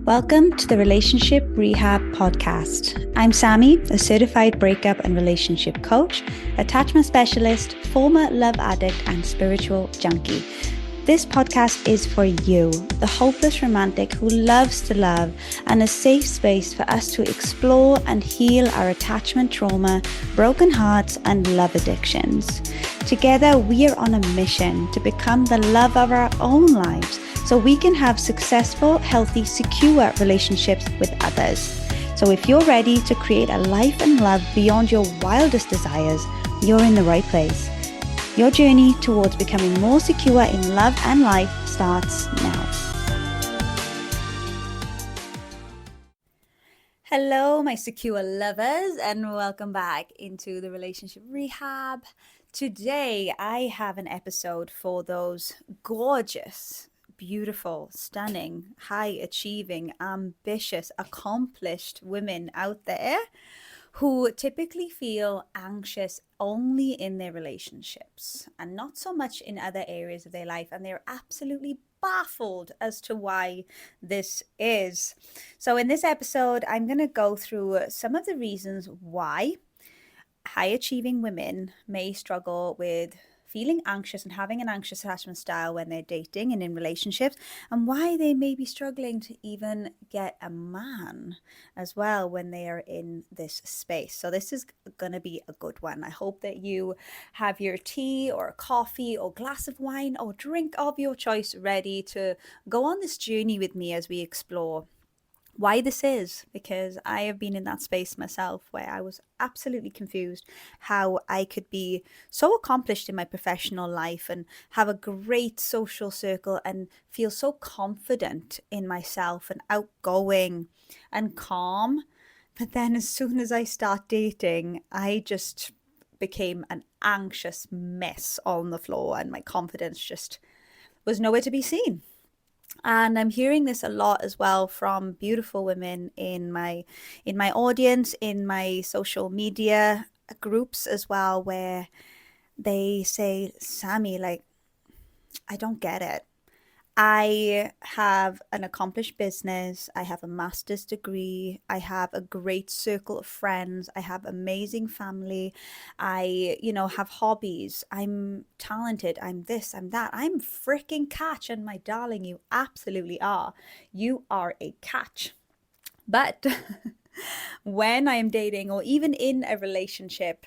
Welcome to the Relationship Rehab Podcast. I'm Sammy, a certified breakup and relationship coach, attachment specialist, former love addict, and spiritual junkie. This podcast is for you, the hopeless romantic who loves to love, and a safe space for us to explore and heal our attachment trauma, broken hearts, and love addictions. Together, we are on a mission to become the love of our own lives so we can have successful, healthy, secure relationships with others. So if you're ready to create a life and love beyond your wildest desires, you're in the right place. Your journey towards becoming more secure in love and life starts now. Hello, my secure lovers, and welcome back into the Relationship Rehab. Today, I have an episode for those gorgeous, beautiful, stunning, high-achieving, ambitious, accomplished women out there who typically feel anxious only in their relationships and not so much in other areas of their life. And they're absolutely baffled as to why this is. So in this episode, I'm going to go through some of the reasons why high achieving women may struggle with feeling anxious and having an anxious attachment style when they're dating and in relationships, and why they may be struggling to even get a man as well when they are in this space. So this is going to be a good one. I hope that you have your tea or coffee or glass of wine or drink of your choice ready to go on this journey with me as we explore why this is, because I have been in that space myself where I was absolutely confused how I could be so accomplished in my professional life and have a great social circle and feel so confident in myself and outgoing and calm. But then as soon as I start dating, I just became an anxious mess on the floor and my confidence just was nowhere to be seen. And I'm hearing this a lot as well from beautiful women in my audience, in my social media groups as well, where they say, Sammy, like, I don't get it. I have an accomplished business. I have a master's degree. I have a great circle of friends. I have amazing family. I, have hobbies. I'm talented. I'm this, I'm that. I'm freaking catch. And my darling, you absolutely are. You are a catch. But when I am dating or even in a relationship,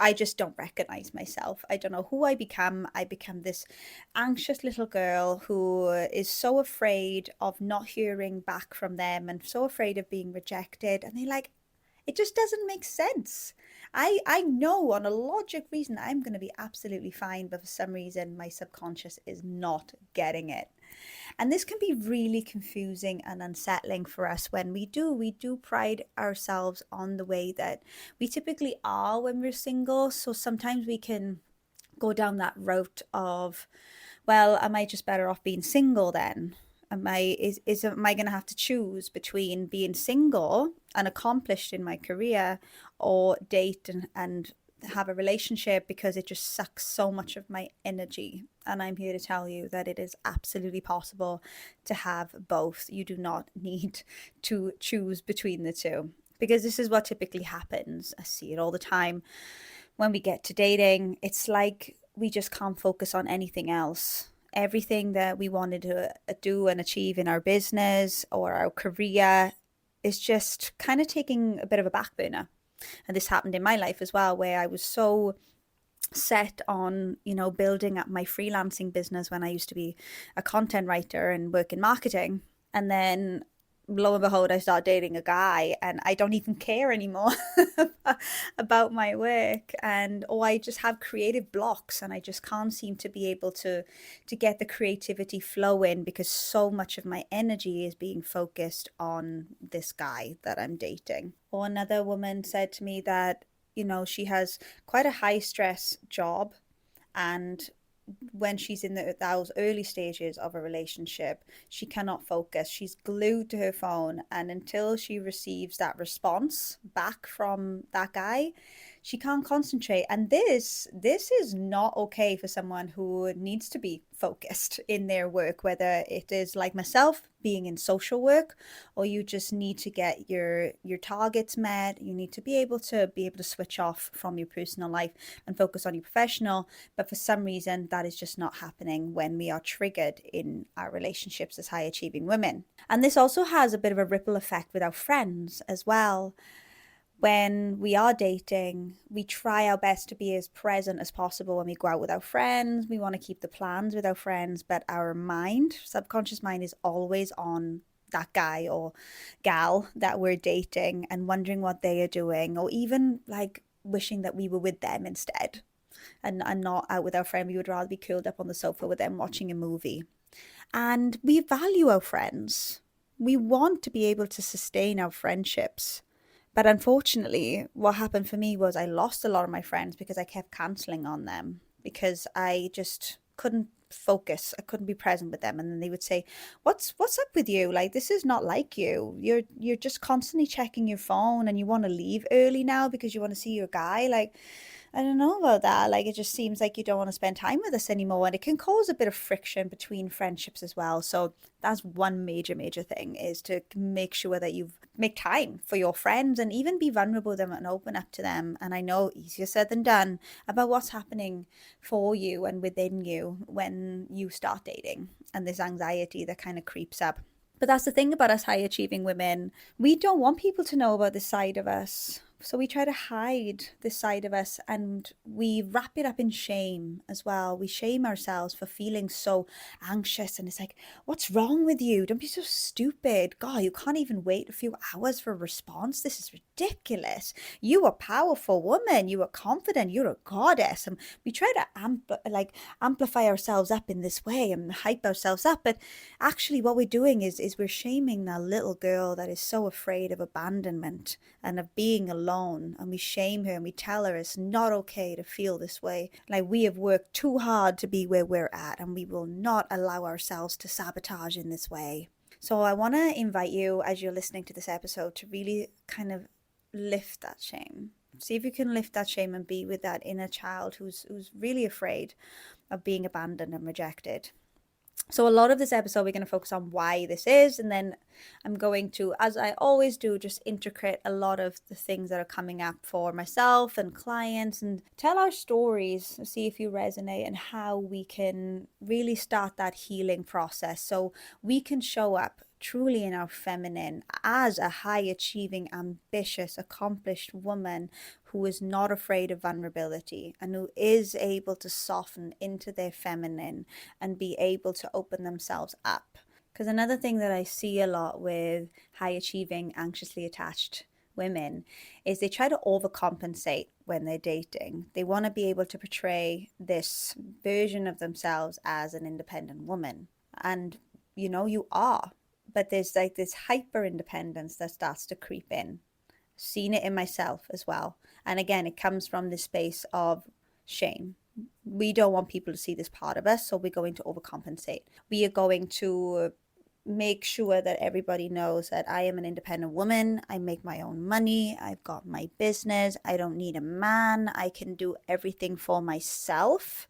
I just don't recognize myself. I don't know who I become. I become this anxious little girl who is so afraid of not hearing back from them and so afraid of being rejected. And they're like, it just doesn't make sense. I know on a logic reason I'm going to be absolutely fine, but for some reason my subconscious is not getting it. And this can be really confusing and unsettling for us when we do pride ourselves on the way that we typically are when we're single. So sometimes we can go down that route of, well, am I just better off being single then? Am I going to have to choose between being single and accomplished in my career or date and have a relationship because it just sucks so much of my energy? And I'm here to tell you that it is absolutely possible to have both. You do not need to choose between the two, because this is what typically happens. I see it all the time. When we get to dating, it's like we just can't focus on anything else. Everything that we wanted to do and achieve in our business or our career is just kind of taking a bit of a back burner. And this happened in my life as well, where I was so set on, building up my freelancing business when I used to be a content writer and work in marketing. And then lo and behold, I start dating a guy and I don't even care anymore about my work, or I just have creative blocks and I just can't seem to be able to get the creativity flowing because so much of my energy is being focused on this guy that I'm dating. Or another woman said to me that, she has quite a high stress job, and when she's in those early stages of a relationship, she cannot focus. She's glued to her phone, and until she receives that response back from that guy, she can't concentrate. And this is not okay for someone who needs to be focused in their work, whether it is like myself being in social work, or you just need to get your targets met. You need to be able to switch off from your personal life and focus on your professional. But for some reason, that is just not happening when we are triggered in our relationships as high achieving women. And this also has a bit of a ripple effect with our friends as well. When we are dating, we try our best to be as present as possible when we go out with our friends. We want to keep the plans with our friends, but our mind, subconscious mind, is always on that guy or gal that we're dating and wondering what they are doing, or even like wishing that we were with them instead and not out with our friend. We would rather be curled up on the sofa with them watching a movie. And we value our friends. We want to be able to sustain our friendships. But unfortunately, what happened for me was I lost a lot of my friends because I kept cancelling on them because I just couldn't focus. I couldn't be present with them. And then they would say, What's up with you? Like, this is not like you. You're just constantly checking your phone and you want to leave early now because you want to see your guy. Like, I don't know about that. Like, it just seems like you don't want to spend time with us anymore. And it can cause a bit of friction between friendships as well. So that's one major thing, is to make sure that you make time for your friends and even be vulnerable with them and open up to them. And I know easier said than done about what's happening for you and within you when you start dating and this anxiety that kind of creeps up. But that's the thing about us high achieving women. We don't want people to know about this side of us. So we try to hide this side of us and we wrap it up in shame as well. We shame ourselves for feeling so anxious. And it's like, what's wrong with you? Don't be so stupid. God, you can't even wait a few hours for a response. This is ridiculous. You are a powerful woman. You are confident. You're a goddess. And we try to amplify ourselves up in this way and hype ourselves up. But actually what we're doing is we're shaming that little girl that is so afraid of abandonment and of being alone. And we shame her and we tell her it's not okay to feel this way. Like, we have worked too hard to be where we're at and we will not allow ourselves to sabotage in this way. So I want to invite you, as you're listening to this episode, to really kind of lift that shame. See if you can lift that shame and be with that inner child who's really afraid of being abandoned and rejected. So a lot of this episode, we're going to focus on why this is, and then I'm going to, as I always do, just integrate a lot of the things that are coming up for myself and clients and tell our stories, see if you resonate, and how we can really start that healing process so we can show up truly in our feminine as a high achieving, ambitious, accomplished woman who is not afraid of vulnerability and who is able to soften into their feminine and be able to open themselves up. Because another thing that I see a lot with high achieving, anxiously attached women is they try to overcompensate when they're dating. They want to be able to portray this version of themselves as an independent woman. And you are, but there's like this hyper independence that starts to creep in. Seen it in myself as well. And again, it comes from this space of shame. We don't want people to see this part of us, so we're going to overcompensate. We are going to make sure that everybody knows that I am an independent woman. I make my own money. I've got my business. I don't need a man. I can do everything for myself.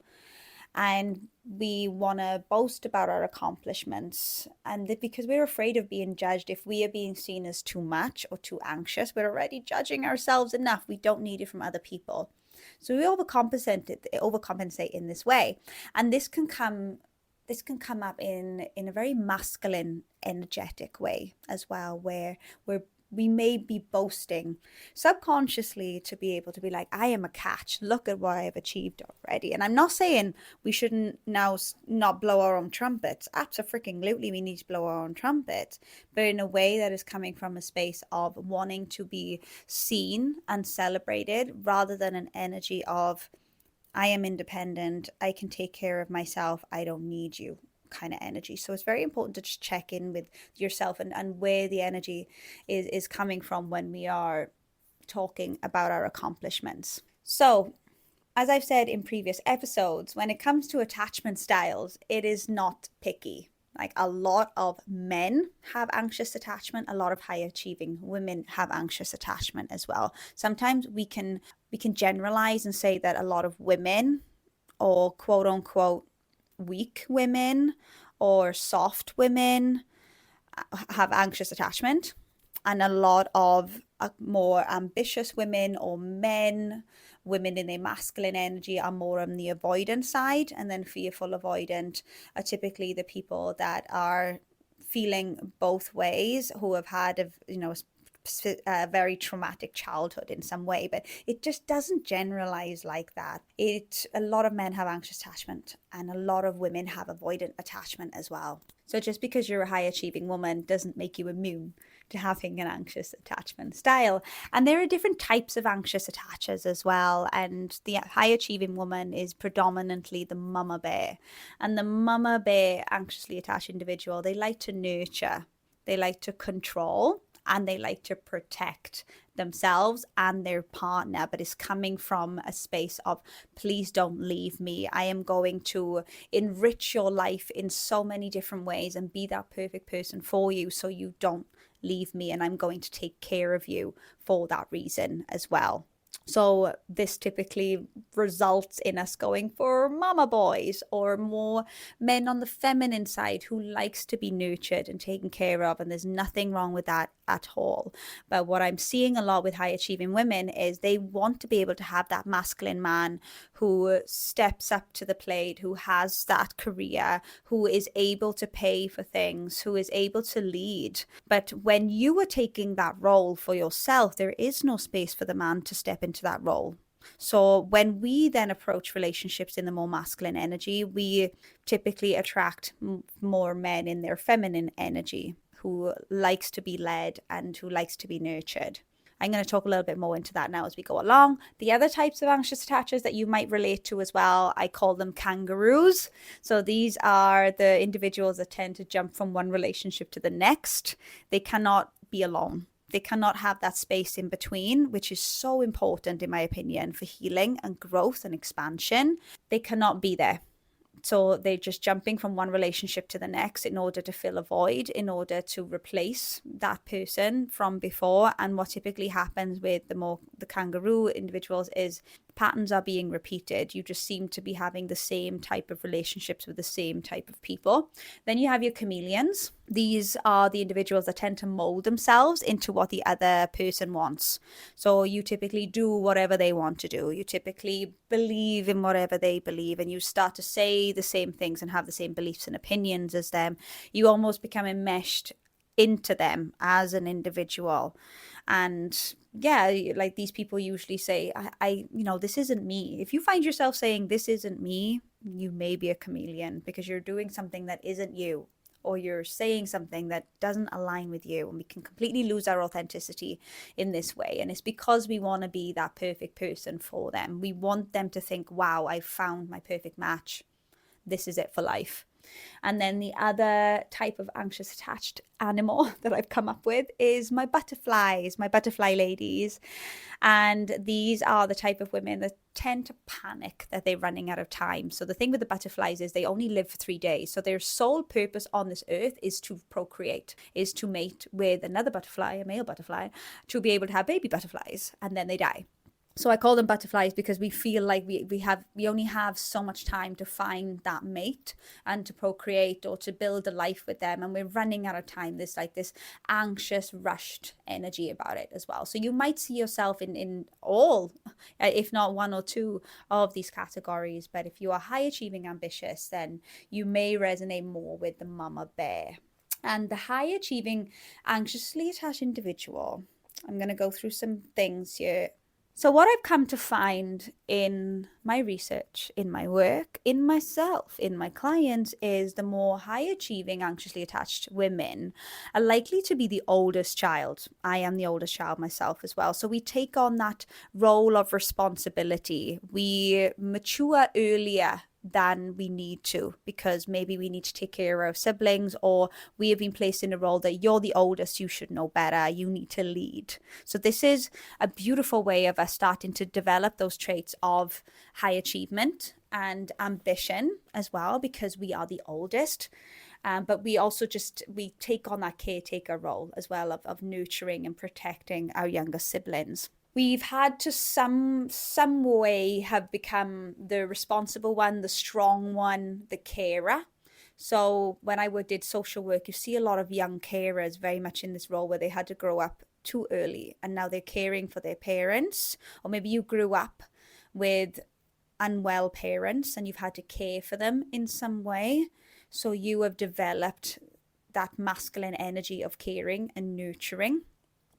And we want to boast about our accomplishments. And because we're afraid of being judged, if we are being seen as too much or too anxious, we're already judging ourselves enough. We don't need it from other people. So we overcompensate in this way. And this can come up in a very masculine, energetic way as well, where we may be boasting subconsciously to be able to be like, I am a catch. Look at what I've achieved already. And I'm not saying we shouldn't now not blow our own trumpets. Absolutely, we need to blow our own trumpets, but in a way that is coming from a space of wanting to be seen and celebrated rather than an energy of, I am independent. I can take care of myself. I don't need you kind of energy. So it's very important to just check in with yourself and where the energy is coming from when we are talking about our accomplishments. So as I've said in previous episodes, when it comes to attachment styles, it is not picky. Like, a lot of men have anxious attachment. A lot of high achieving women have anxious attachment as well. Sometimes we can generalize and say that a lot of women, or quote unquote weak women or soft women have anxious attachment, and a lot of more ambitious women or men, women in their masculine energy, are more on the avoidant side. And then fearful avoidant are typically the people that are feeling both ways, who have had a very traumatic childhood in some way. But it just doesn't generalize like that. A lot of men have anxious attachment, and a lot of women have avoidant attachment as well. So just because you're a high achieving woman doesn't make you immune to having an anxious attachment style. And there are different types of anxious attachers as well. And the high achieving woman is predominantly the mama bear. And the mama bear anxiously attached individual, they like to nurture, they like to control, and they like to protect themselves and their partner, but it's coming from a space of, please don't leave me. I am going to enrich your life in so many different ways and be that perfect person for you, so you don't leave me, and I'm going to take care of you for that reason as well. So this typically results in us going for mama boys, or more men on the feminine side who likes to be nurtured and taken care of. And there's nothing wrong with that at all. But what I'm seeing a lot with high achieving women is they want to be able to have that masculine man who steps up to the plate, who has that career, who is able to pay for things, who is able to lead. But when you are taking that role for yourself, there is no space for the man to step into that role. So when we then approach relationships in the more masculine energy, we typically attract more men in their feminine energy, who likes to be led and who likes to be nurtured. I'm going to talk a little bit more into that now as we go along. The other types of anxious attachers that you might relate to as well, I call them kangaroos. So these are the individuals that tend to jump from one relationship to the next. They cannot be alone. They cannot have that space in between, which is so important, in my opinion, for healing and growth and expansion. They cannot be there. So they're just jumping from one relationship to the next in order to fill a void, in order to replace that person from before. And what typically happens with the kangaroo individuals is patterns are being repeated. You just seem to be having the same type of relationships with the same type of people. Then you have your chameleons. These are the individuals that tend to mold themselves into what the other person wants. So you typically do whatever they want to do. You typically believe in whatever they believe, and you start to say the same things and have the same beliefs and opinions as them. You almost become enmeshed into them as an individual. And yeah, like these people usually say, this isn't me. If you find yourself saying this isn't me, you may be a chameleon, because you're doing something that isn't you, or you're saying something that doesn't align with you. And we can completely lose our authenticity in this way. And it's because we want to be that perfect person for them. We want them to think, wow, I found my perfect match. This is it for life. And then the other type of anxious attached animal that I've come up with is my butterflies, my butterfly ladies. And these are the type of women that tend to panic that they're running out of time. So the thing with the butterflies is they only live for 3 days. So their sole purpose on this earth is to procreate, is to mate with another butterfly, a male butterfly, to be able to have baby butterflies, and then they die. So I call them butterflies because we feel like we only have so much time to find that mate and to procreate or to build a life with them, and we're running out of time. There's like this anxious, rushed energy about it as well. So you might see yourself in all, if not one or two of these categories. But if you are high achieving ambitious, then you may resonate more with the mama bear. And the high achieving anxiously attached individual, I'm going to go through some things here. So what I've come to find in my research, in my work, in myself, in my clients, is the more high achieving, anxiously attached women are likely to be the oldest child. I am the oldest child myself as well. So we take on that role of responsibility. We mature earlier than we need to, because maybe we need to take care of siblings, or we have been placed in a role that you're the oldest, you should know better, you need to lead. So this is a beautiful way of us starting to develop those traits of high achievement and ambition as well, because we are the oldest. But we also we take on that caretaker role as well of nurturing and protecting our younger siblings. we've had to some way have become the responsible one, the strong one, the carer. So when did social work, you see a lot of young carers very much in this role where they had to grow up too early and now they're caring for their parents. Or maybe you grew up with unwell parents and you've had to care for them in some way. So you have developed that masculine energy of caring and nurturing.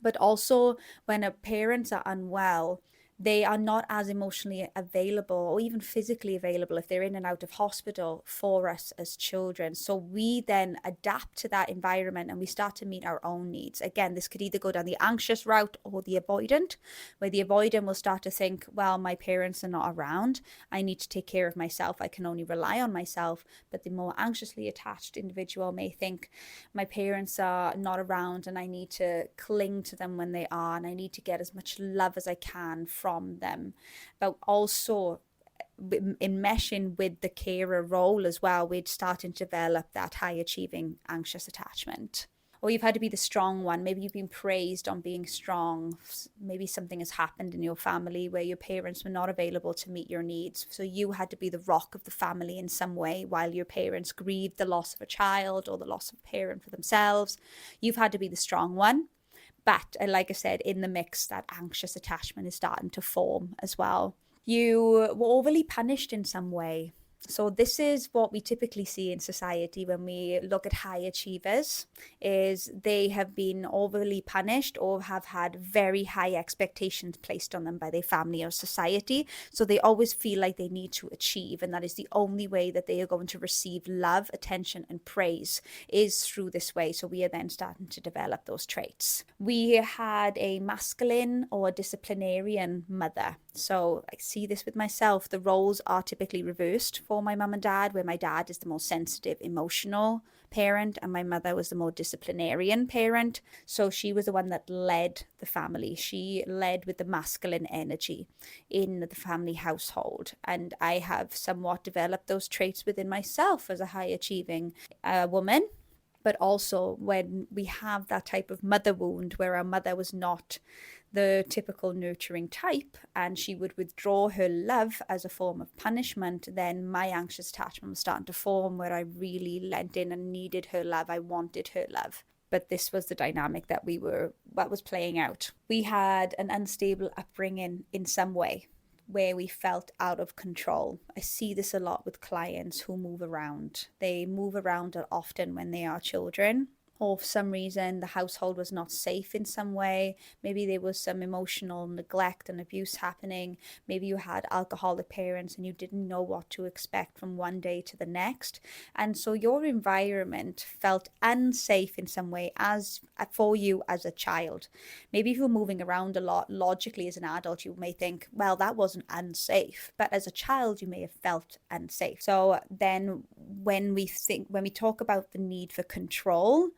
But also, when our parents are unwell, they are not as emotionally available or even physically available if they're in and out of hospital for us as children. So we then adapt to that environment and we start to meet our own needs. Again, this could either go down the anxious route or the avoidant, where the avoidant will start to think, well, my parents are not around. I need to take care of myself. I can only rely on myself. But the more anxiously attached individual may think, my parents are not around and I need to cling to them when they are, and I need to get as much love as I can from them. But also enmeshing with the carer role as well, we're starting to develop that high achieving anxious attachment. Or you've had to be the strong one. Maybe you've been praised on being strong. Maybe something has happened in your family where your parents were not available to meet your needs. So you had to be the rock of the family in some way while your parents grieved the loss of a child or the loss of a parent for themselves. You've had to be the strong one. But like I said, in the mix, that anxious attachment is starting to form as well. You were overly punished in some way. So this is what we typically see in society when we look at high achievers, is they have been overly punished or have had very high expectations placed on them by their family or society. So they always feel like they need to achieve, and that is the only way that they are going to receive love, attention, and praise is through this way. So we are then starting to develop those traits. We had a masculine or disciplinarian mother. So I see this with myself. The roles are typically reversed for my mum and dad, where my dad is the more sensitive, emotional parent and my mother was the more disciplinarian parent. So she was the one that led the family. She led with the masculine energy in the family household. And I have somewhat developed those traits within myself as a high achieving woman. But also when we have that type of mother wound where our mother was not the typical nurturing type and she would withdraw her love as a form of punishment, then my anxious attachment was starting to form where I really lent in and needed her love. I wanted her love. But this was the dynamic that was playing out. We had an unstable upbringing in some way where we felt out of control. I see this a lot with clients who move around. They move around often when they are children, or for some reason the household was not safe in some way. Maybe there was some emotional neglect and abuse happening. Maybe you had alcoholic parents and you didn't know what to expect from one day to the next. And so your environment felt unsafe in some way as for you as a child. Maybe if you're moving around a lot, logically as an adult, you may think, well, that wasn't unsafe. But as a child, you may have felt unsafe. So then when we talk about the need for control,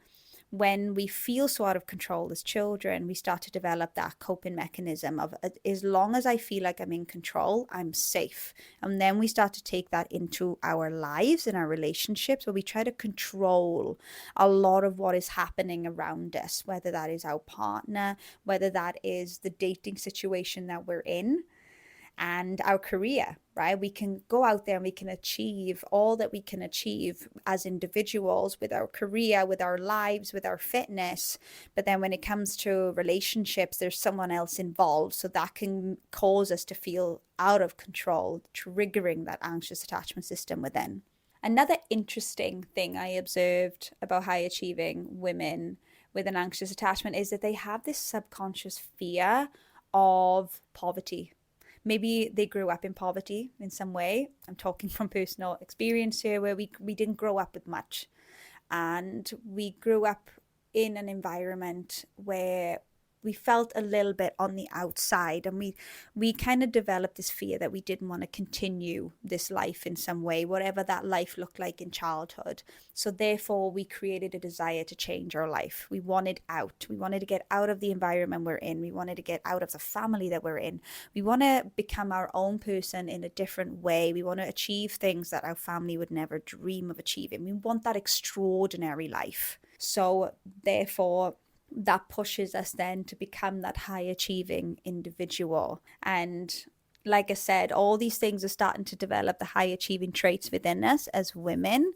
when we feel so out of control as children, we start to develop that coping mechanism of, as long as I feel like I'm in control, I'm safe. And then we start to take that into our lives and our relationships, where we try to control a lot of what is happening around us, whether that is our partner, whether that is the dating situation that we're in, and our career, right? We can go out there and we can achieve all that we can achieve as individuals with our career, with our lives, with our fitness. But then when it comes to relationships, there's someone else involved. So that can cause us to feel out of control, triggering that anxious attachment system within. Another interesting thing I observed about high achieving women with an anxious attachment is that they have this subconscious fear of poverty. Maybe they grew up in poverty in some way. I'm talking from personal experience here, where we didn't grow up with much. And we grew up in an environment where we felt a little bit on the outside, and we kind of developed this fear that we didn't want to continue this life in some way, whatever that life looked like in childhood. So therefore we created a desire to change our life. We wanted out. We wanted to get out of the environment we're in. We wanted to get out of the family that we're in. We want to become our own person in a different way. We want to achieve things that our family would never dream of achieving. We want that extraordinary life. So therefore that pushes us then to become that high achieving individual. And like I said, all these things are starting to develop the high achieving traits within us as women.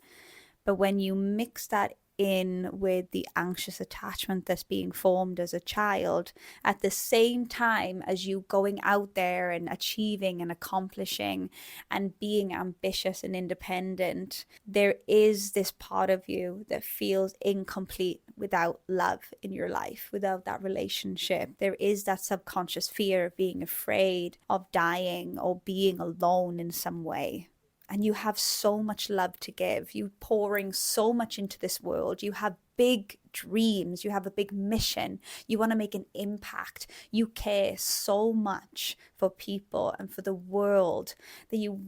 But when you mix that in with the anxious attachment that's being formed as a child, at the same time as you going out there and achieving and accomplishing and being ambitious and independent, there is this part of you that feels incomplete without love in your life, without that relationship. There is that subconscious fear of being afraid of dying or being alone in some way. And you have so much love to give. You pouring so much into this world. You have big dreams. You have a big mission. You want to make an impact. You care so much for people and for the world that you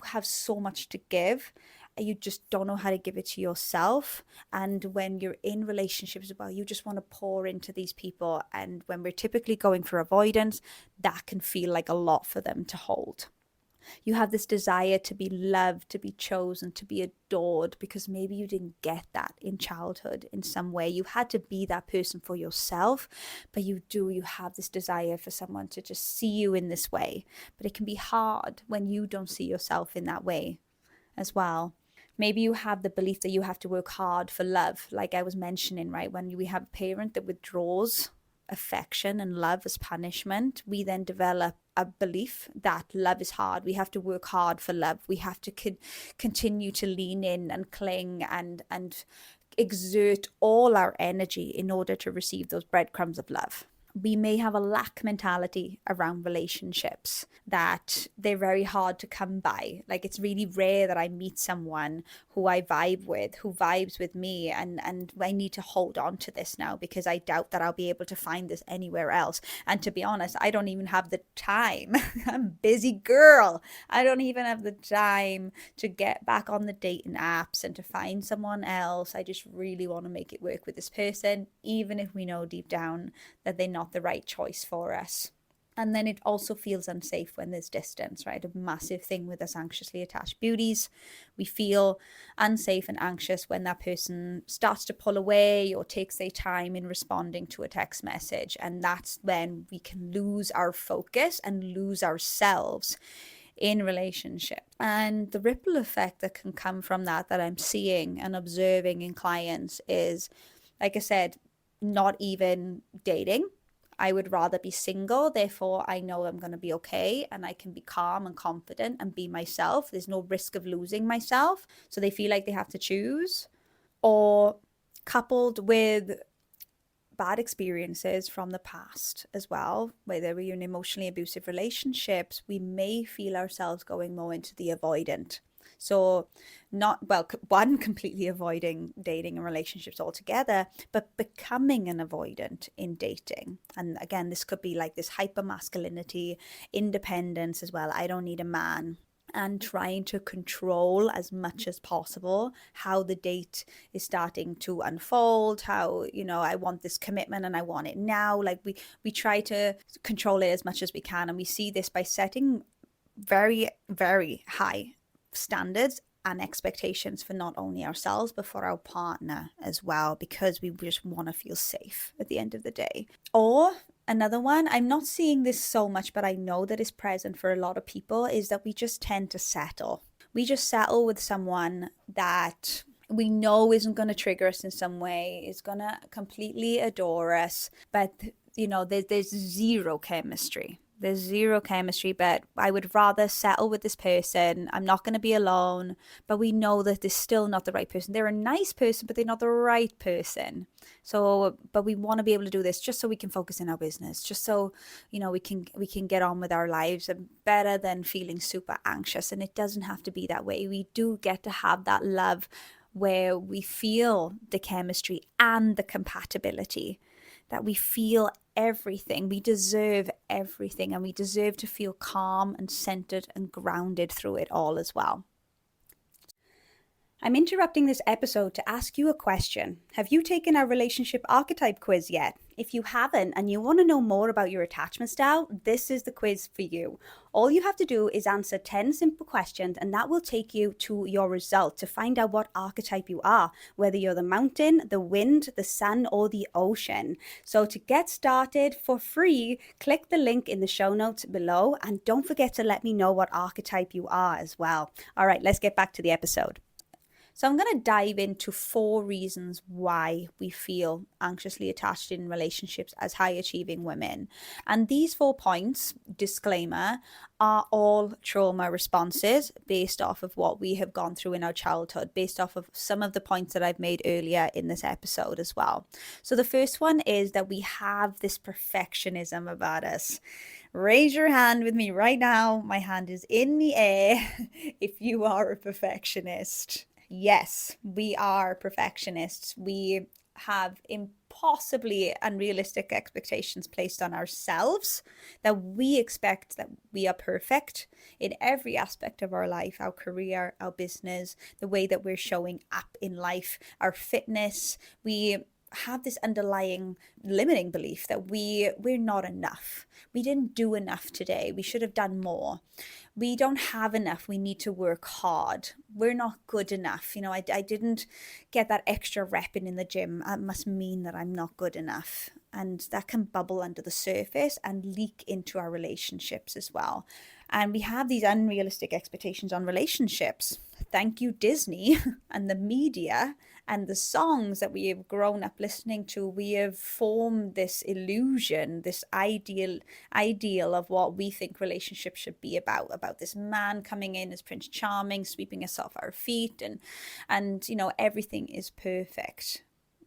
have so much to give. You just don't know how to give it to yourself. And when you're in relationships as well, you just want to pour into these people. And when we're typically going for avoidance, that can feel like a lot for them to hold. You have this desire to be loved, to be chosen, to be adored, because maybe you didn't get that in childhood in some way. You had to be that person for yourself, but you have this desire for someone to just see you in this way. But it can be hard when you don't see yourself in that way as well. Maybe you have the belief that you have to work hard for love, like I was mentioning, right? When we have a parent that withdraws affection and love as punishment, we then develop a belief that love is hard. We have to work hard for love. We have to continue to lean in and cling and exert all our energy in order to receive those breadcrumbs of love. We may have a lack mentality around relationships, that they're very hard to come by. Like, it's really rare that I meet someone who I vibe with, who vibes with me, and I need to hold on to this now because I doubt that I'll be able to find this anywhere else. And to be honest, I don't even have the time. I'm a busy girl. I don't even have the time to get back on the dating apps and to find someone else. I just really want to make it work with this person, even if we know deep down that they're not the right choice for us. And then it also feels unsafe when there's distance, right? A massive thing with us anxiously attached beauties. We feel unsafe and anxious when that person starts to pull away or takes their time in responding to a text message. And that's when we can lose our focus and lose ourselves in relationship. And the ripple effect that can come from that I'm seeing and observing in clients is, like I said, not even dating. I would rather be single. Therefore, I know I'm going to be okay and I can be calm and confident and be myself. There's no risk of losing myself. So they feel like they have to choose. Or coupled with bad experiences from the past as well, whether we're in emotionally abusive relationships, we may feel ourselves going more into the avoidant. So not, well, one, completely avoiding dating and relationships altogether, but becoming an avoidant in dating. And again, this could be like this hyper masculinity, independence as well. I don't need a man. And trying to control as much as possible how the date is starting to unfold, how, I want this commitment and I want it now. Like we try to control it as much as we can. And we see this by setting very, very high standards and expectations for not only ourselves but for our partner as well, because we just want to feel safe at the end of the day. Or another one, I'm not seeing this so much, but I know that is present for a lot of people, is that we just tend to settle. We just settle with someone that we know isn't going to trigger us in some way, is going to completely adore us, but there's zero chemistry. There's zero chemistry, but I would rather settle with this person. I'm not going to be alone, but we know that they're still not the right person. They're a nice person, but they're not the right person. So, but we want to be able to do this just so we can focus in our business, just so, we can get on with our lives, and better than feeling super anxious. And it doesn't have to be that way. We do get to have that love where we feel the chemistry and the compatibility, that we feel everything. We deserve everything, and we deserve to feel calm and centered and grounded through it all as well. I'm interrupting this episode to ask you a question. Have you taken our relationship archetype quiz yet? If you haven't and you want to know more about your attachment style, this is the quiz for you. All you have to do is answer 10 simple questions, and that will take you to your result to find out what archetype you are, whether you're the mountain, the wind, the sun, or the ocean. So to get started for free, click the link in the show notes below, and don't forget to let me know what archetype you are as well. All right, let's get back to the episode. So I'm going to dive into 4 reasons why we feel anxiously attached in relationships as high achieving women. And these 4 points, disclaimer, are all trauma responses based off of what we have gone through in our childhood, based off of some of the points that I've made earlier in this episode as well. So the first one is that we have this perfectionism about us. Raise your hand with me right now. My hand is in the air if you are a perfectionist. Yes, we are perfectionists. We have impossibly unrealistic expectations placed on ourselves, that we expect that we are perfect in every aspect of our life, our career, our business, the way that we're showing up in life, our fitness. We have this underlying limiting belief that we're not enough. We didn't do enough today. We should have done more. We don't have enough. We need to work hard. We're not good enough. I didn't get that extra rep in the gym. That must mean that I'm not good enough. And that can bubble under the surface and leak into our relationships as well. And we have these unrealistic expectations on relationships. Thank you, Disney and the media and the songs that we have grown up listening to. We have formed this illusion, this ideal of what we think relationships should be about this man coming in as Prince Charming, sweeping us off our feet, and everything is perfect.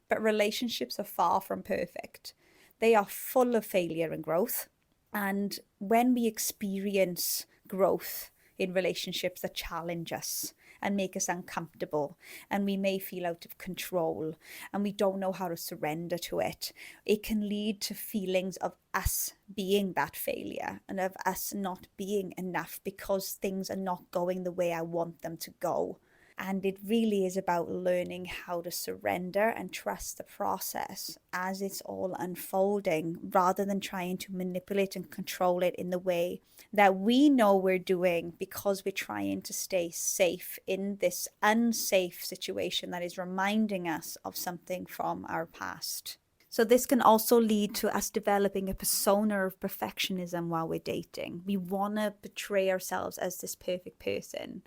But relationships are far from perfect. They are full of failure and growth. And when we experience growth in relationships that challenge us and make us uncomfortable, and we may feel out of control and we don't know how to surrender to it, it can lead to feelings of us being that failure and of us not being enough because things are not going the way I want them to go. And it really is about learning how to surrender and trust the process as it's all unfolding, rather than trying to manipulate and control it in the way that we know we're doing, because we're trying to stay safe in this unsafe situation that is reminding us of something from our past. So this can also lead to us developing a persona of perfectionism while we're dating. We want to portray ourselves as this perfect person.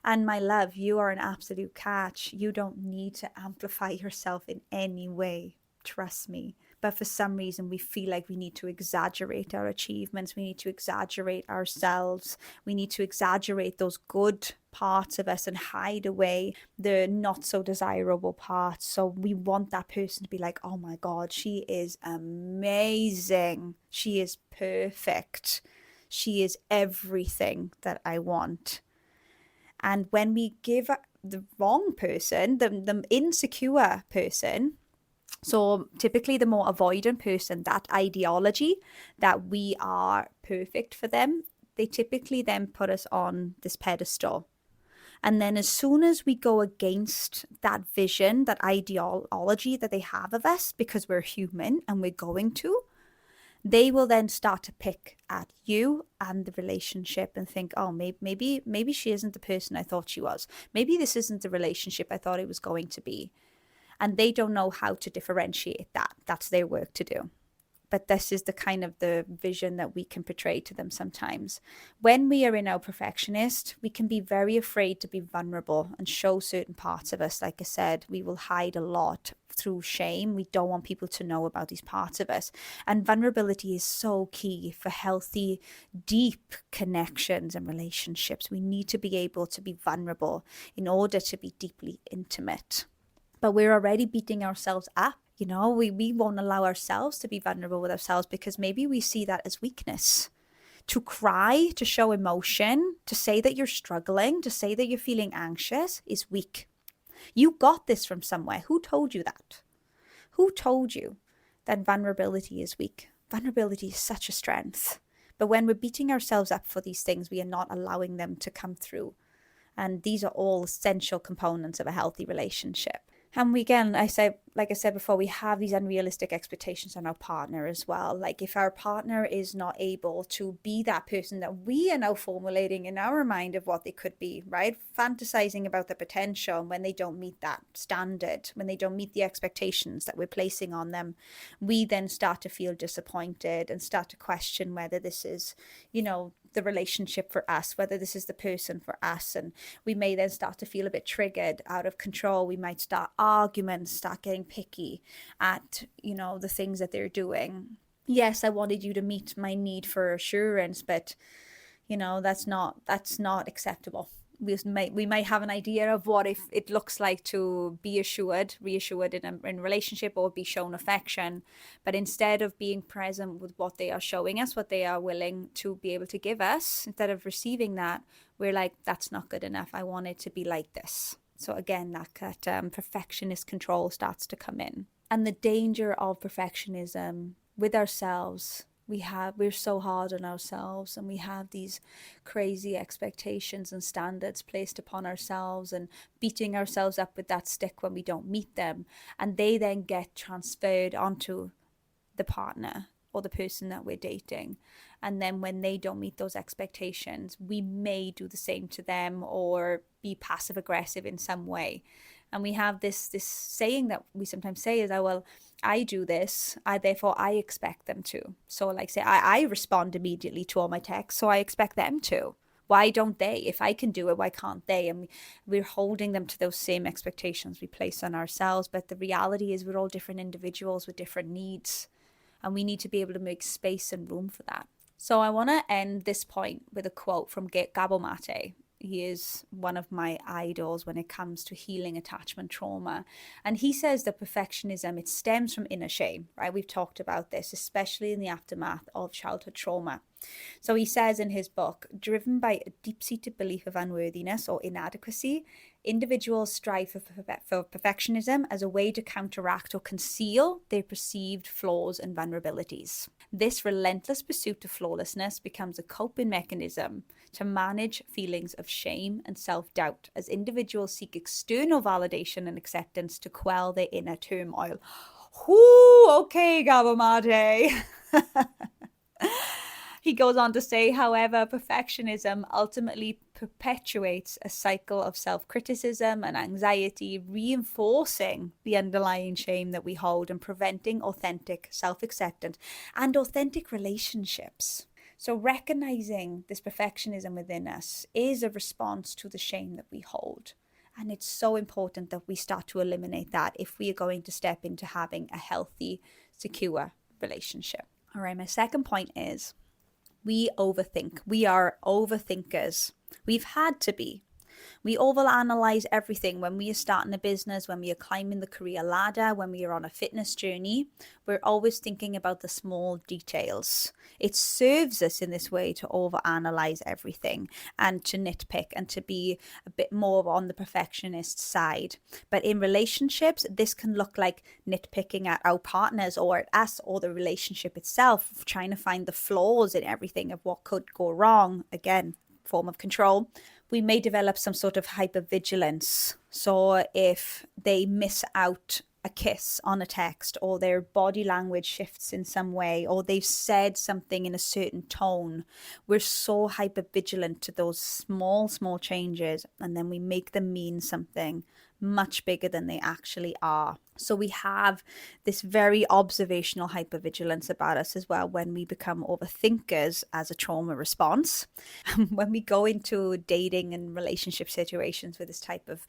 And my love, you are an absolute catch. You don't need to amplify yourself in any way. Trust me. But for some reason, we feel like we need to exaggerate our achievements. We need to exaggerate ourselves. We need to exaggerate those good parts of us and hide away the not so desirable parts. So we want that person to be like, oh my God, she is amazing. She is perfect. She is everything that I want. And when we give the wrong person, the insecure person, so typically the more avoidant person, that ideology that we are perfect for them, they typically then put us on this pedestal. And then as soon as we go against that vision, that ideology that they have of us, because we're human and we're going to, they will then start to pick at you and the relationship and think, oh, maybe she isn't the person I thought she was. Maybe this isn't the relationship I thought it was going to be. And they don't know how to differentiate that. That's their work to do. But this is the kind of the vision that we can portray to them sometimes. When we are in our perfectionist, we can be very afraid to be vulnerable and show certain parts of us. Like I said, we will hide a lot through shame. We don't want people to know about these parts of us. And vulnerability is so key for healthy, deep connections and relationships. We need to be able to be vulnerable in order to be deeply intimate. But we're already beating ourselves up. We won't allow ourselves to be vulnerable with ourselves because maybe we see that as weakness. To cry, to show emotion, to say that you're struggling, to say that you're feeling anxious is weak. You got this from somewhere. Who told you that? Who told you that vulnerability is weak? Vulnerability is such a strength. But when we're beating ourselves up for these things, we are not allowing them to come through. And these are all essential components of a healthy relationship. And we, again, like I said before, we have these unrealistic expectations on our partner as well. Like if our partner is not able to be that person that we are now formulating in our mind of what they could be, right? Fantasizing about the potential, and when they don't meet that standard, when they don't meet the expectations that we're placing on them, we then start to feel disappointed and start to question whether this is, the relationship for us, whether this is the person for us. And we may then start to feel a bit triggered, out of control. We might start arguments, start getting picky at, the things that they're doing. Yes, I wanted you to meet my need for assurance, but that's not acceptable. We might have an idea of what if it looks like to be reassured in a relationship, or be shown affection, but instead of being present with what they are showing us, what they are willing to be able to give us, instead of receiving that, we're like, that's not good enough. I want it to be like this. So again, that perfectionist control starts to come in. And the danger of perfectionism with ourselves, we're so hard on ourselves, and we have these crazy expectations and standards placed upon ourselves, and beating ourselves up with that stick when we don't meet them, and they then get transferred onto the partner or the person that we're dating. And then when they don't meet those expectations, we may do the same to them or be passive aggressive in some way. And we have this saying that we sometimes say is, oh, well, I do this, therefore I expect them to. So like say, I respond immediately to all my texts, so I expect them to. Why don't they? If I can do it, why can't they? And we're holding them to those same expectations we place on ourselves. But the reality is we're all different individuals with different needs, and we need to be able to make space and room for that. So I want to end this point with a quote from Gabor Mate. He is one of my idols when it comes to healing attachment trauma. And he says that perfectionism, it stems from inner shame, right? We've talked about this, especially in the aftermath of childhood trauma. So he says in his book, driven by a deep-seated belief of unworthiness or inadequacy, individuals strive for perfectionism as a way to counteract or conceal their perceived flaws and vulnerabilities. This relentless pursuit of flawlessness becomes a coping mechanism to manage feelings of shame and self-doubt as individuals seek external validation and acceptance to quell their inner turmoil. Whoo, okay, Gabor Mate. He goes on to say, however, perfectionism ultimately perpetuates a cycle of self-criticism and anxiety, reinforcing the underlying shame that we hold and preventing authentic self-acceptance and authentic relationships. So recognizing this perfectionism within us is a response to the shame that we hold. And it's so important that we start to eliminate that if we are going to step into having a healthy, secure relationship. All right, my second point is, we overthink. We are overthinkers. We've had to be. We overanalyze everything when we are starting a business, when we are climbing the career ladder, when we are on a fitness journey. We're always thinking about the small details. It serves us in this way to overanalyze everything and to nitpick and to be a bit more on the perfectionist side. But in relationships, this can look like nitpicking at our partners or at us or the relationship itself, trying to find the flaws in everything of what could go wrong. Again, form of control. We may develop some sort of hypervigilance. So if they miss out a kiss on a text, or their body language shifts in some way, or they've said something in a certain tone, we're so hypervigilant to those small changes, and then we make them mean something much bigger than they actually are. So we have this very observational hypervigilance about us as well when we become overthinkers as a trauma response. When we go into dating and relationship situations with this type of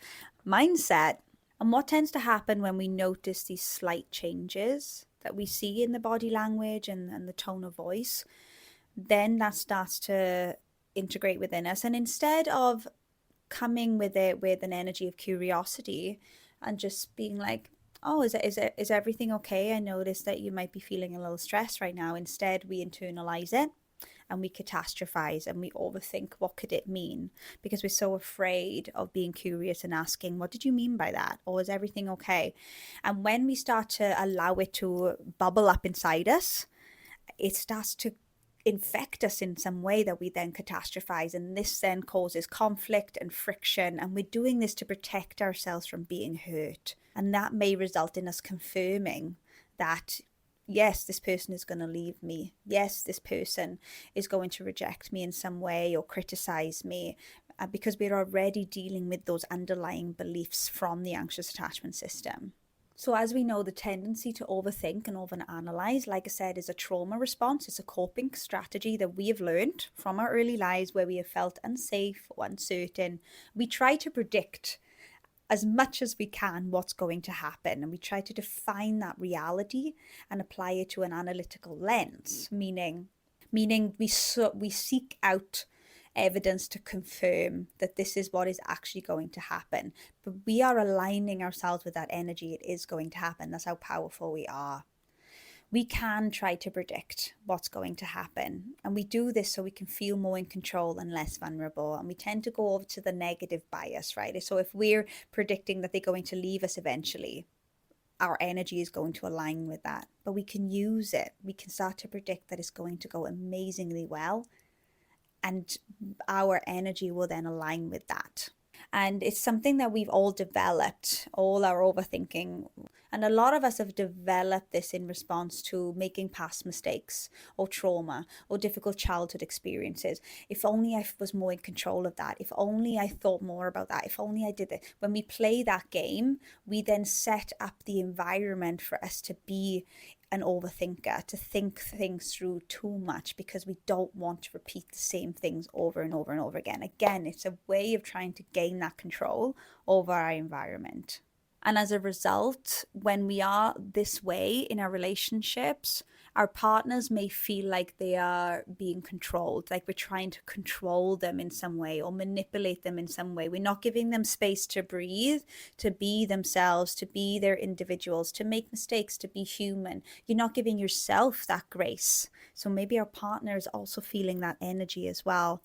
mindset, and what tends to happen when we notice these slight changes that we see in the body language and the tone of voice, then that starts to integrate within us. And instead of coming with it with an energy of curiosity and just being like, oh, is everything okay? I noticed that you might be feeling a little stressed right now. Instead, we internalize it and we catastrophize and we overthink, what could it mean? Because we're so afraid of being curious and asking, what did you mean by that? Or is everything okay? And when we start to allow it to bubble up inside us, it starts to infect us in some way that we then catastrophize, and this then causes conflict and friction, and we're doing this to protect ourselves from being hurt, and that may result in us confirming that yes, this person is going to leave me, yes, this person is going to reject me in some way or criticize me, because we're already dealing with those underlying beliefs from the anxious attachment system. So, as we know, the tendency to overthink and overanalyze, like I said, is a trauma response. It's a coping strategy that we have learned from our early lives where we have felt unsafe or uncertain. We try to predict as much as we can what's going to happen, and we try to define that reality and apply it to an analytical lens, meaning we seek out evidence to confirm that this is what is actually going to happen. But we are aligning ourselves with that energy. It is going to happen. That's how powerful we are. We can try to predict what's going to happen, and we do this so we can feel more in control and less vulnerable, and we tend to go over to the negative bias, right? So if we're predicting that they're going to leave us eventually, our energy is going to align with that. But we can use it. We can start to predict that it's going to go amazingly well, and our energy will then align with that. And it's something that we've all developed, all our overthinking. And a lot of us have developed this in response to making past mistakes or trauma or difficult childhood experiences. If only I was more in control of that. If only I thought more about that. If only I did it. When we play that game, we then set up the environment for us to be an overthinker, to think things through too much, because we don't want to repeat the same things over and over and over again. Again, it's a way of trying to gain that control over our environment. And as a result, when we are this way in our relationships, our partners may feel like they are being controlled, like we're trying to control them in some way or manipulate them in some way. We're not giving them space to breathe, to be themselves, to be their individuals, to make mistakes, to be human. You're not giving yourself that grace. So maybe our partner is also feeling that energy as well.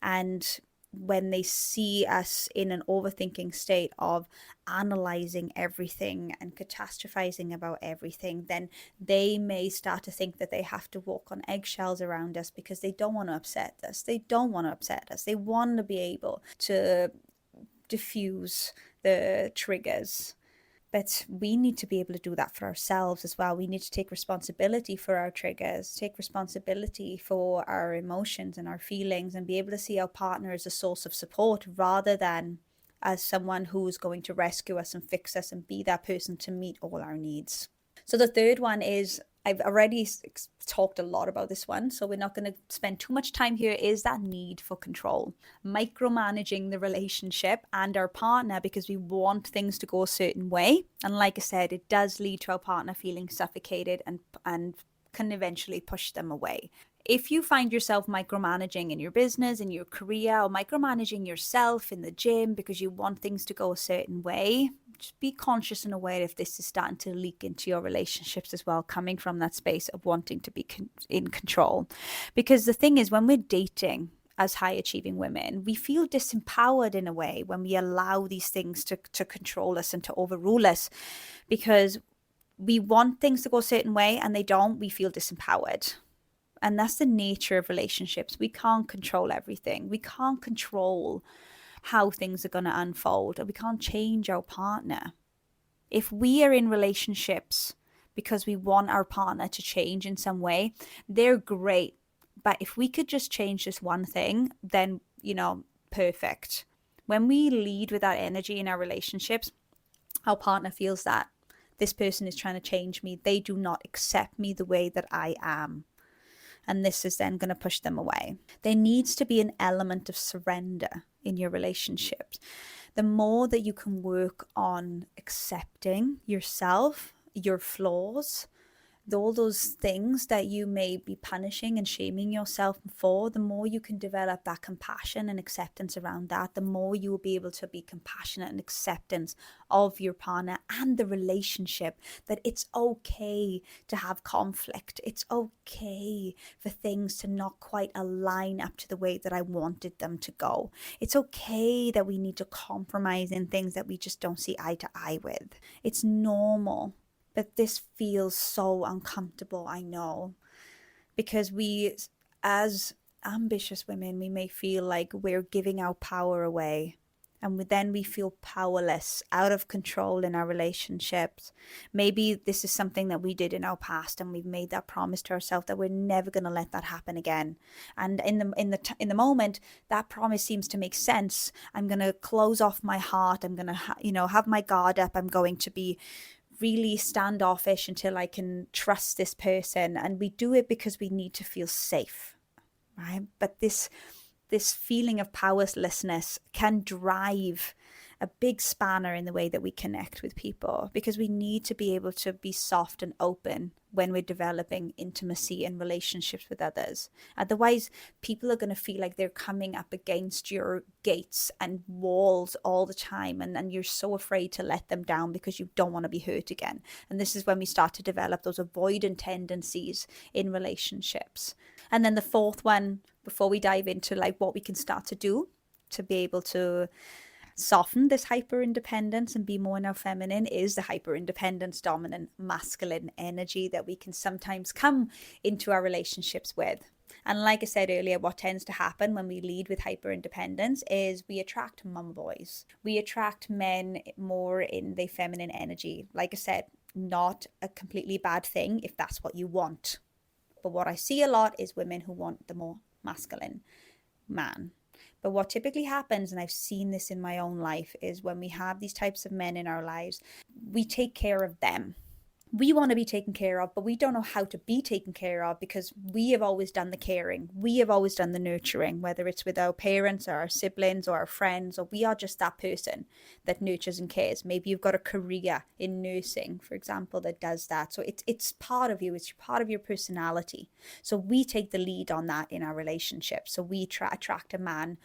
And when they see us in an overthinking state of analyzing everything and catastrophizing about everything, then they may start to think that they have to walk on eggshells around us because they don't want to upset us. They don't want to upset us. They want to be able to diffuse the triggers. But we need to be able to do that for ourselves as well. We need to take responsibility for our triggers, take responsibility for our emotions and our feelings, and be able to see our partner as a source of support rather than as someone who's going to rescue us and fix us and be that person to meet all our needs. So the third one is, I've already talked a lot about this one, so we're not going to spend too much time here, is that need for control. Micromanaging the relationship and our partner because we want things to go a certain way. And like I said, it does lead to our partner feeling suffocated and can eventually push them away. If you find yourself micromanaging in your business, in your career, or micromanaging yourself in the gym because you want things to go a certain way, just be conscious and aware if this is starting to leak into your relationships as well, coming from that space of wanting to be in control. Because the thing is, when we're dating as high achieving women, we feel disempowered in a way when we allow these things to control us and to overrule us, because we want things to go a certain way and they don't, we feel disempowered. And that's the nature of relationships. We can't control everything. We can't control how things are going to unfold, and we can't change our partner. If we are in relationships because we want our partner to change in some way, they're great. But if we could just change this one thing, then, perfect. When we lead with that energy in our relationships, our partner feels that this person is trying to change me. They do not accept me the way that I am. And this is then going to push them away. There needs to be an element of surrender in your relationships. The more that you can work on accepting yourself, your flaws, all those things that you may be punishing and shaming yourself for, the more you can develop that compassion and acceptance around that, the more you will be able to be compassionate and acceptance of your partner and the relationship, that it's okay to have conflict. It's okay for things to not quite align up to the way that I wanted them to go. It's okay that we need to compromise in things that we just don't see eye to eye with. It's normal. But this feels so uncomfortable, I know, because we as ambitious women, we may feel like we're giving our power away. And then we feel powerless, out of control in our relationships. Maybe this is something that we did in our past, and we've made that promise to ourselves that we're never going to let that happen again. And in the moment, that promise seems to make sense. I'm going to close off my heart. I'm going to have my guard up. I'm going to be really standoffish until I can trust this person. And we do it because we need to feel safe, right? But this feeling of powerlessness can drive a big spanner in the way that we connect with people, because we need to be able to be soft and open when we're developing intimacy and relationships with others. Otherwise, people are going to feel like they're coming up against your gates and walls all the time, and you're so afraid to let them down because you don't want to be hurt again. And this is when we start to develop those avoidant tendencies in relationships. And then the fourth one, before we dive into like what we can start to do to be able to soften this hyper independence and be more in our feminine, is the hyper independence dominant masculine energy that we can sometimes come into our relationships with. And like I said earlier, what tends to happen when we lead with hyper independence is we attract mum boys. We attract men more in the feminine energy. Like I said, not a completely bad thing if that's what you want. But what I see a lot is women who want the more masculine man. But what typically happens, and I've seen this in my own life, is when we have these types of men in our lives, we take care of them. We want to be taken care of, but we don't know how to be taken care of because we have always done the caring. We have always done the nurturing, whether it's with our parents or our siblings or our friends, or we are just that person that nurtures and cares. Maybe you've got a career in nursing, for example, that does that. So it's part of you. It's part of your personality. So we take the lead on that in our relationship. So we attract a man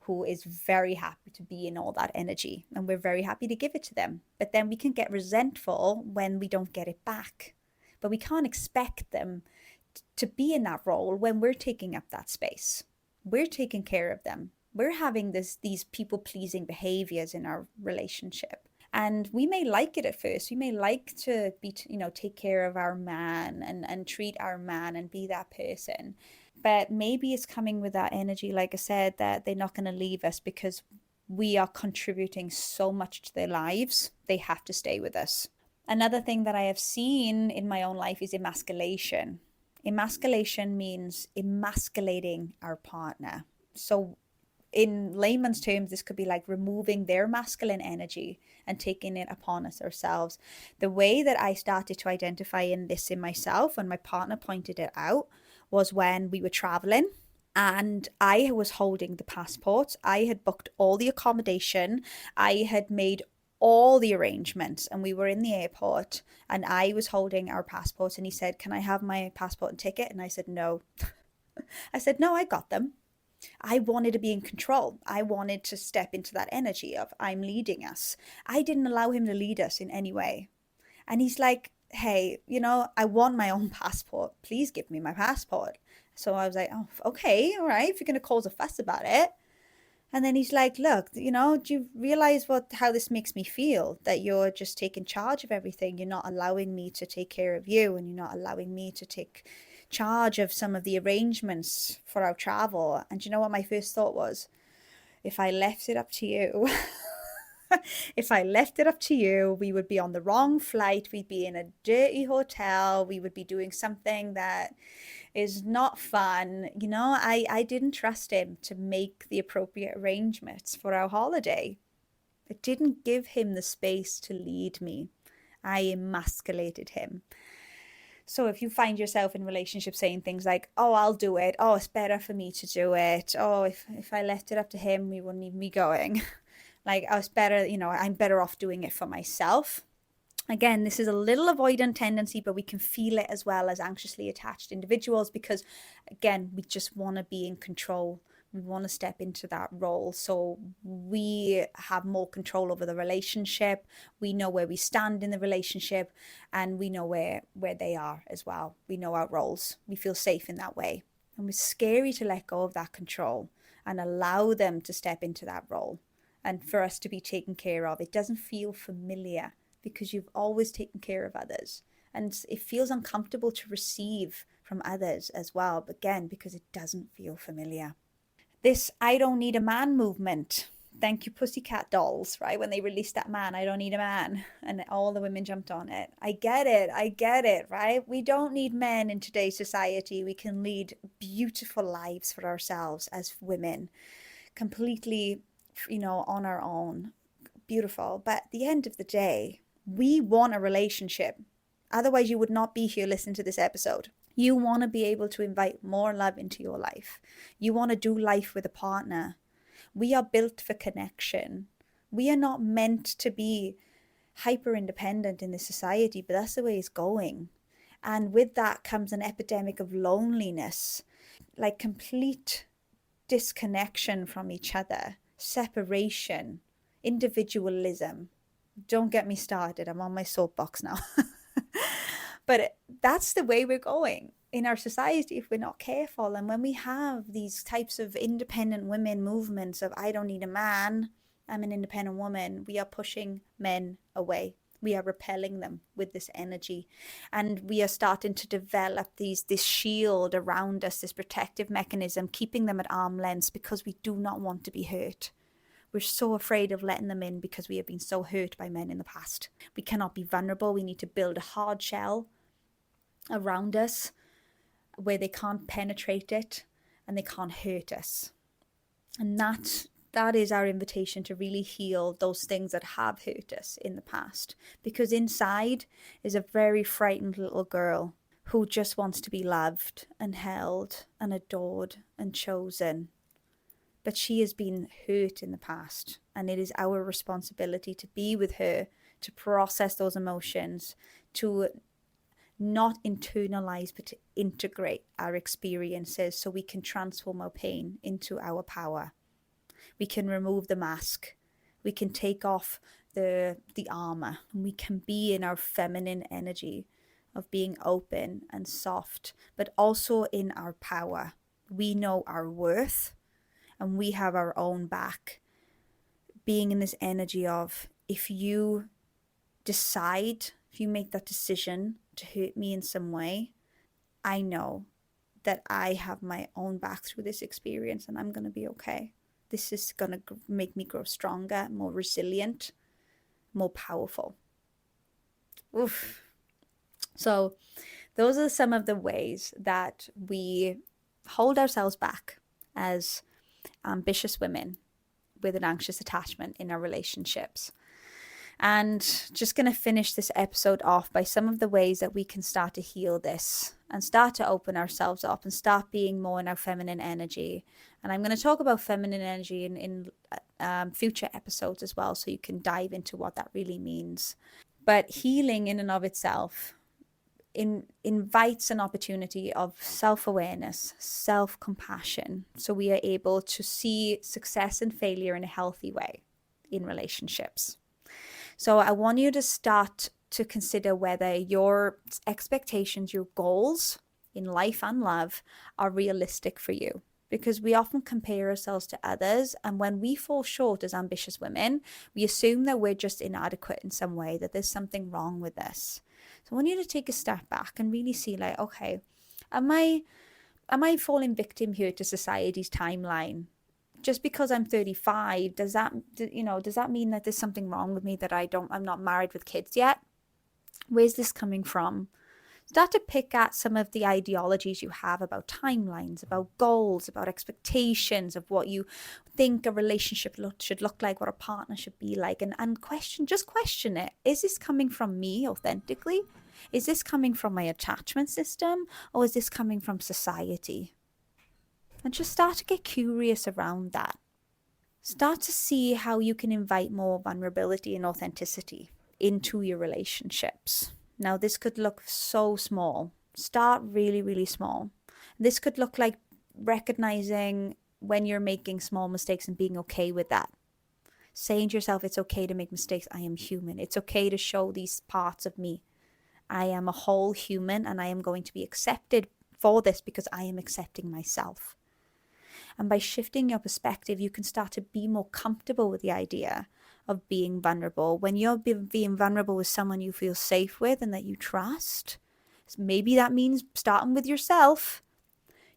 who is very happy to be in all that energy, and we're very happy to give it to them. But then we can get resentful when we don't get it back. But we can't expect them to be in that role when we're taking up that space. We're taking care of them. We're having these people pleasing behaviors in our relationship. And we may like it at first. We may like to be, take care of our man and treat our man and be that person. But maybe it's coming with that energy, like I said, that they're not going to leave us because we are contributing so much to their lives. They have to stay with us. Another thing that I have seen in my own life is emasculation. Emasculation means emasculating our partner. So in layman's terms, this could be like removing their masculine energy and taking it upon us ourselves. The way that I started to identify in myself, when my partner pointed it out, was when we were traveling and I was holding the passport. I had booked all the accommodation. I had made all the arrangements, and we were in the airport and I was holding our passports, and he said, "Can I have my passport and ticket?" And I said, "No." I said, "No, I got them." I wanted to be in control. I wanted to step into that energy of I'm leading us. I didn't allow him to lead us in any way. And he's like, "Hey, I want my own passport. Please give me my passport." So I was like, "Oh, okay, all right, if you're going to cause a fuss about it." And then he's like, "Look, do you realize how this makes me feel? That you're just taking charge of everything. You're not allowing me to take care of you, and you're not allowing me to take charge of some of the arrangements for our travel." And do you know what my first thought was? If I left it up to you, if I left it up to you, we would be on the wrong flight. We'd be in a dirty hotel. We would be doing something that is not fun. I didn't trust him to make the appropriate arrangements for our holiday. It didn't give him the space to lead me. I emasculated him. So if you find yourself in relationships saying things like, "Oh, I'll do it. Oh, it's better for me to do it. Oh, if I left it up to him, we wouldn't even be going." Like, "I was better, I'm better off doing it for myself." Again, this is a little avoidant tendency, but we can feel it as well as anxiously attached individuals because, again, we just want to be in control. We want to step into that role. So we have more control over the relationship. We know where we stand in the relationship, and we know where they are as well. We know our roles. We feel safe in that way. And it's scary to let go of that control and allow them to step into that role and for us to be taken care of. It doesn't feel familiar because you've always taken care of others. And it feels uncomfortable to receive from others as well. But again, because it doesn't feel familiar. This I don't need a man movement. Thank you, Pussycat Dolls, right? When they released that man, I don't need a man. And all the women jumped on it. I get it. I get it, right? We don't need men in today's society. We can lead beautiful lives for ourselves as women, completely, on our own. Beautiful. But at the end of the day, we want a relationship. Otherwise, you would not be here listening to this episode. You want to be able to invite more love into your life. You want to do life with a partner. We are built for connection. We are not meant to be hyper independent in this society, but that's the way it's going. And with that comes an epidemic of loneliness, like complete disconnection from each other, separation, individualism. Don't get me started. I'm on my soapbox now. But that's the way we're going in our society if we're not careful. And when we have these types of independent women movements of I don't need a man, I'm an independent woman, we are pushing men away. We are repelling them with this energy. And we are starting to develop this shield around us, this protective mechanism, keeping them at arm's length because we do not want to be hurt. We're so afraid of letting them in because we have been so hurt by men in the past. We cannot be vulnerable. We need to build a hard shell around us where they can't penetrate it and they can't hurt us. And that is our invitation to really heal those things that have hurt us in the past. Because inside is a very frightened little girl who just wants to be loved and held and adored and chosen. But she has been hurt in the past, and it is our responsibility to be with her, to process those emotions, to not internalize, but to integrate our experiences so we can transform our pain into our power. We can remove the mask. We can take off the armor, and we can be in our feminine energy of being open and soft, but also in our power. We know our worth. And we have our own back, being in this energy of if you decide, if you make that decision to hurt me in some way, I know that I have my own back through this experience and I'm going to be okay. This is going to make me grow stronger, more resilient, more powerful. Oof. So those are some of the ways that we hold ourselves back as ambitious women with an anxious attachment in our relationships. And just going to finish this episode off by some of the ways that we can start to heal this and start to open ourselves up and start being more in our feminine energy. And I'm going to talk about feminine energy in future episodes as well, so you can dive into what that really means. But healing in and of itself invites an opportunity of self-awareness, self-compassion, so we are able to see success and failure in a healthy way in relationships. So I want you to start to consider whether your expectations, your goals in life and love are realistic for you. Because we often compare ourselves to others, and when we fall short as ambitious women, we assume that we're just inadequate in some way, that there's something wrong with us. So I want you to take a step back and really see, like, okay, am I falling victim here to society's timeline? Just because I'm 35, does that mean that there's something wrong with me, that I'm not married with kids yet? Where's this coming from? Start to pick at some of the ideologies you have about timelines, about goals, about expectations of what you think a relationship should look like, what a partner should be like, and question it. Is this coming from me authentically? Is this coming from my attachment system, or is this coming from society? And just start to get curious around that. Start to see how you can invite more vulnerability and authenticity into your relationships. Now, this could look so small. Start really, really small. This could look like recognizing when you're making small mistakes and being okay with that. Saying to yourself, it's okay to make mistakes. I am human. It's okay to show these parts of me. I am a whole human, and I am going to be accepted for this because I am accepting myself. And by shifting your perspective, you can start to be more comfortable with the idea of being vulnerable. When you're being vulnerable with someone you feel safe with and that you trust, maybe that means starting with yourself,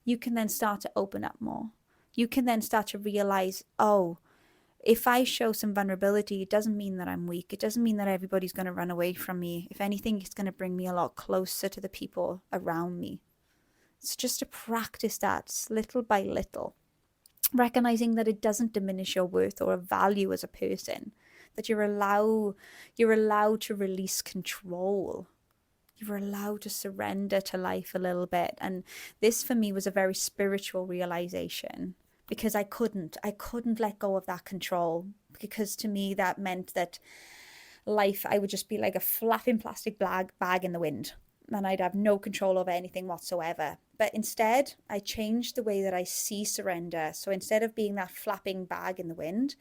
you can then start to open up more. You can then start to realize, oh, if I show some vulnerability, it doesn't mean that I'm weak. It doesn't mean that everybody's going to run away from me. If anything, it's going to bring me a lot closer to the people around me. It's just to practice that little by little, recognizing that it doesn't diminish your worth or value as a person, that you're allowed to release control. You're allowed to surrender to life a little bit. And this for me was a very spiritual realization, because I couldn't let go of that control, because to me that meant that life, I would just be like a flapping plastic bag in the wind, and I'd have no control over anything whatsoever. But instead, I changed the way that I see surrender. So instead of being that flapping bag in the wind,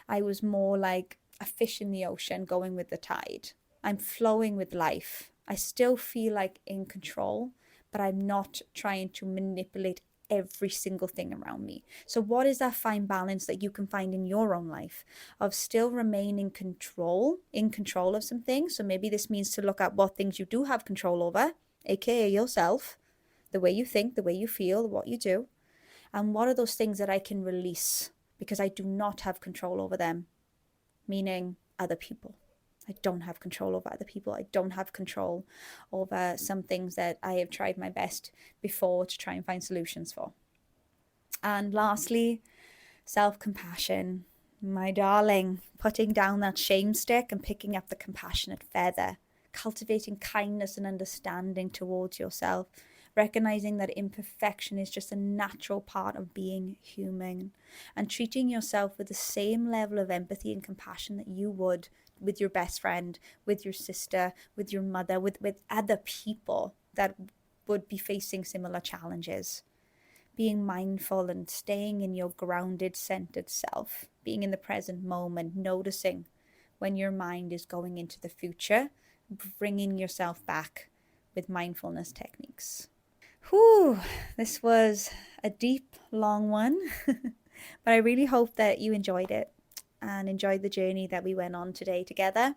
I was more like a fish in the ocean going with the tide. I'm flowing with life. I still feel like in control, but I'm not trying to manipulate every single thing around me. So what is that fine balance that you can find in your own life of still remaining in control of some things? So maybe this means to look at what things you do have control over, aka yourself, the way you think, the way you feel, what you do, and what are those things that I can release because I do not have control over them, meaning other people. I don't have control over other people. I don't have control over some things that I have tried my best before to try and find solutions for. And lastly, self-compassion. My darling, putting down that shame stick and picking up the compassionate feather, cultivating kindness and understanding towards yourself, recognizing that imperfection is just a natural part of being human, and treating yourself with the same level of empathy and compassion that you would with your best friend, with your sister, with your mother, with other people that would be facing similar challenges. Being mindful and staying in your grounded, centered self, being in the present moment, noticing when your mind is going into the future, bringing yourself back with mindfulness techniques. Whew, this was a deep, long one, but I really hope that you enjoyed it and enjoyed the journey that we went on today together,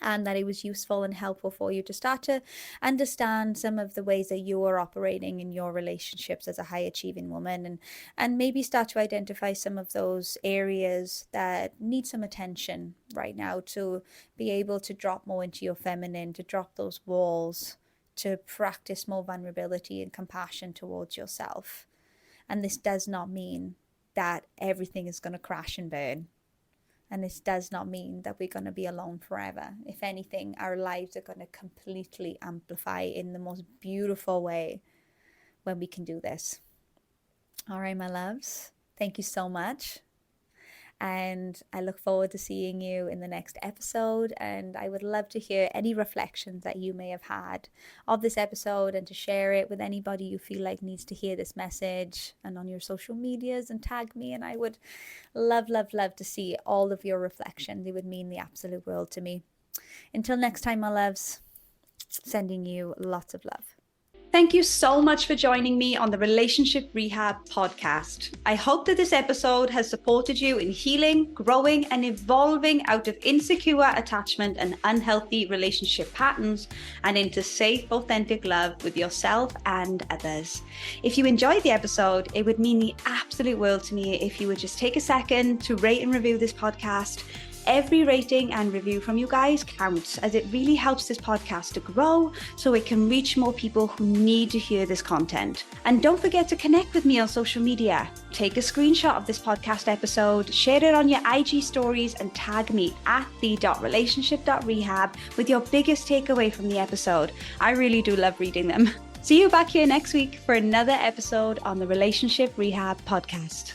and that it was useful and helpful for you to start to understand some of the ways that you are operating in your relationships as a high achieving woman, and maybe start to identify some of those areas that need some attention right now, to be able to drop more into your feminine, to drop those walls, to practice more vulnerability and compassion towards yourself. And this does not mean that everything is going to crash and burn. And this does not mean that we're going to be alone forever. If anything, our lives are going to completely amplify in the most beautiful way when we can do this. All right, my loves, thank you so much. And I look forward to seeing you in the next episode. And I would love to hear any reflections that you may have had of this episode, and to share it with anybody you feel like needs to hear this message, and on your social medias, and tag me. And I would love, love, love to see all of your reflections. It would mean the absolute world to me. Until next time, my loves, sending you lots of love. Thank you so much for joining me on the Relationship Rehab podcast. I hope that this episode has supported you in healing, growing, and evolving out of insecure attachment and unhealthy relationship patterns, and into safe, authentic love with yourself and others. If you enjoyed the episode, it would mean the absolute world to me if you would just take a second to rate and review this podcast. Every rating and review from you guys counts, as it really helps this podcast to grow so it can reach more people who need to hear this content. And don't forget to connect with me on social media. Take a screenshot of this podcast episode, share it on your IG stories, and tag me at the.relationship.rehab with your biggest takeaway from the episode. I really do love reading them. See you back here next week for another episode on the Relationship Rehab podcast.